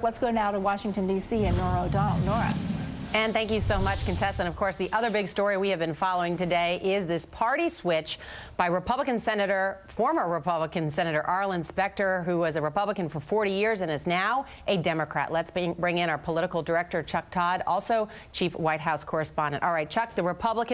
Let's go now to Washington, D.C. and Norah O'Donnell. Norah. And thank you so much, contestant. Of course, the other big story we have been following today is this party switch by former Republican Senator Arlen Specter, who was a Republican for 40 years and is now a Democrat. Let's bring in our political director, Chuck Todd, also chief White House correspondent. All right, Chuck,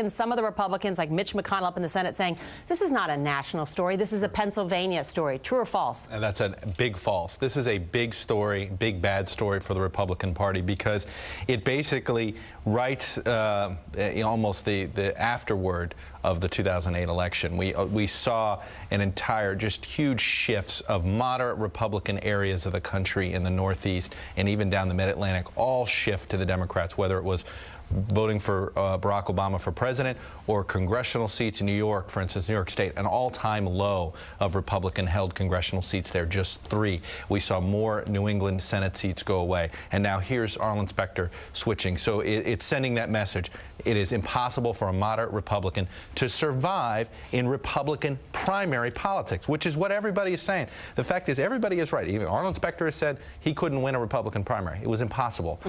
some of the Republicans, like Mitch McConnell up in the Senate, saying this is not a national story. This is a Pennsylvania story. True or false? And that's a big false. This is a big story, big bad story for the Republican Party, because it basically writes almost the afterword of the 2008 election. We saw an entire, just huge shifts of moderate Republican areas of the country in the Northeast and even down the Mid-Atlantic all shift to the Democrats, whether it was voting for Barack Obama for president or congressional seats in New York, for instance, New York State, an all-time low of Republican-held congressional seats there, just 3. We saw more New England Senate seats go away. And now here's Arlen Specter switching. So it's sending that message. It is impossible for a moderate Republican to survive in Republican primary politics, which is what everybody is saying. The fact is, everybody is right. Even Arlen Specter has said he couldn't win a Republican primary. It was impossible.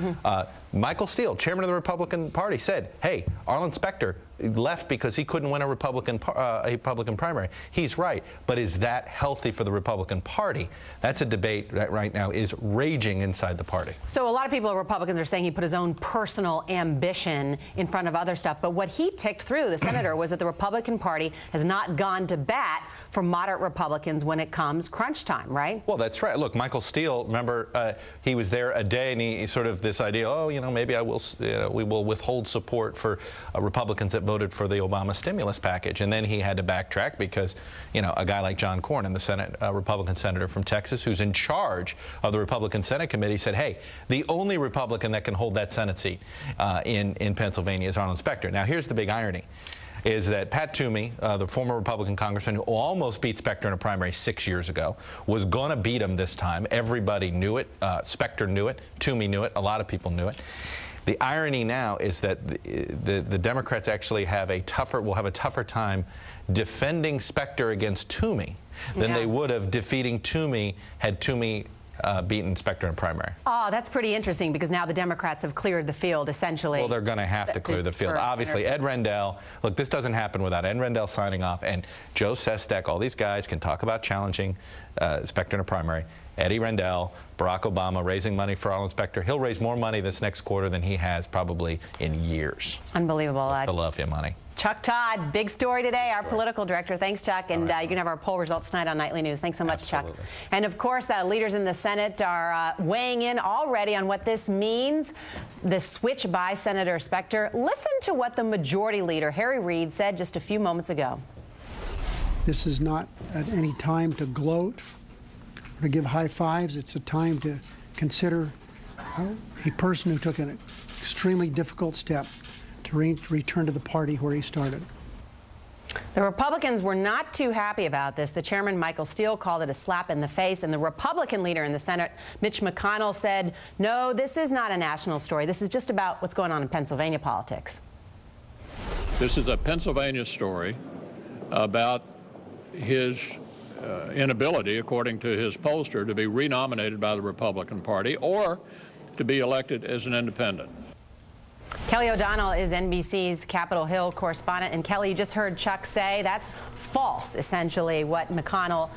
Michael Steele, chairman of the Republican Party, said, hey, Arlen Specter left because he couldn't win a Republican primary. He's right. But is that healthy for the Republican Party? That's a debate that right now is raging inside the party. So a lot of people, Republicans, are saying he put his own personal ambition in front of other stuff. But what he ticked through, the senator, was that the Republican Party has not gone to bat for moderate Republicans when it comes crunch time, right? Well, that's right. Look, Michael Steele, remember, he was there a day, and he sort of this idea, oh, you know, maybe we will withhold support for Republicans that voted for the Obama stimulus package. And then he had to backtrack because, you know, a guy like John Cornyn, the Senate Republican senator from Texas, who's in charge of the Republican Senate committee, said, hey, the only Republican that can hold that Senate seat in Pennsylvania is Arlen Specter. Now, here's the big irony, is that Pat Toomey, the former Republican congressman who almost beat Specter in a primary 6 years ago, was going to beat him this time. Everybody knew it. Specter knew it. Toomey knew it. A lot of people knew it. The irony now is that the Democrats actually will have a tougher time defending Specter against Toomey than they would have defeating Toomey had Toomey beaten Specter in a primary. Oh, that's pretty interesting, because now the Democrats have cleared the field, essentially. Well, they're going to have to clear the field. Obviously, Ed Rendell, look, this doesn't happen without Ed Rendell signing off, and Joe Sestak, all these guys can talk about challenging Specter in a primary. Eddie Rendell, Barack Obama raising money for Arlen Specter. He'll raise more money this next quarter than he has probably in years. Unbelievable. Philadelphia money. Chuck Todd, big story today, our political director. Thanks, Chuck. And you can have our poll results tonight on Nightly News. Thanks so much, Chuck. And, of course, leaders in the Senate are weighing in already on what this means, the switch by Senator Specter. Listen to what the majority leader, Harry Reid, said just a few moments ago. This is not at any time to gloat or to give high fives. It's a time to consider a person who took an extremely difficult step to return to the party where he started. The Republicans were not too happy about this. The chairman, Michael Steele, called it a slap in the face, and the Republican leader in the Senate, Mitch McConnell, said, no, this is not a national story. This is just about what's going on in Pennsylvania politics. This is a Pennsylvania story about his inability, according to his pollster, to be renominated by the Republican Party or to be elected as an independent. Kelly O'Donnell is NBC's Capitol Hill correspondent. And Kelly, you just heard Chuck say that's false, essentially, what McConnell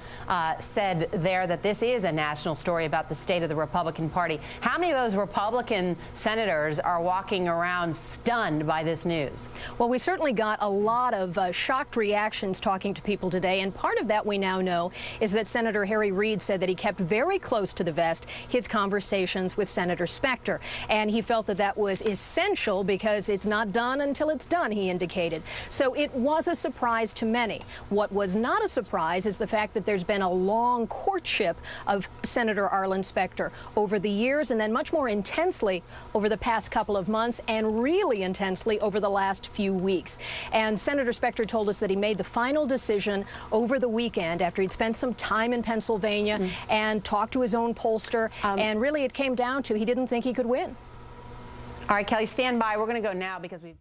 said there, that this is a national story about the state of the Republican Party. How many of those Republican senators are walking around stunned by this news? Well, we certainly got a lot of shocked reactions talking to people today. And part of that, we now know, is that Senator Harry Reid said that he kept very close to the vest his conversations with Senator Specter. And he felt that that was essential because it's not done until it's done, he indicated. So it was a surprise to many. What was not a surprise is the fact that there's been a long courtship of Senator Arlen Specter over the years, and then much more intensely over the past couple of months, and really intensely over the last few weeks. And Senator Specter told us that he made the final decision over the weekend after he'd spent some time in Pennsylvania and talked to his own pollster, and really it came down to he didn't think he could win. All right, Kelly, stand by. We're going to go now because we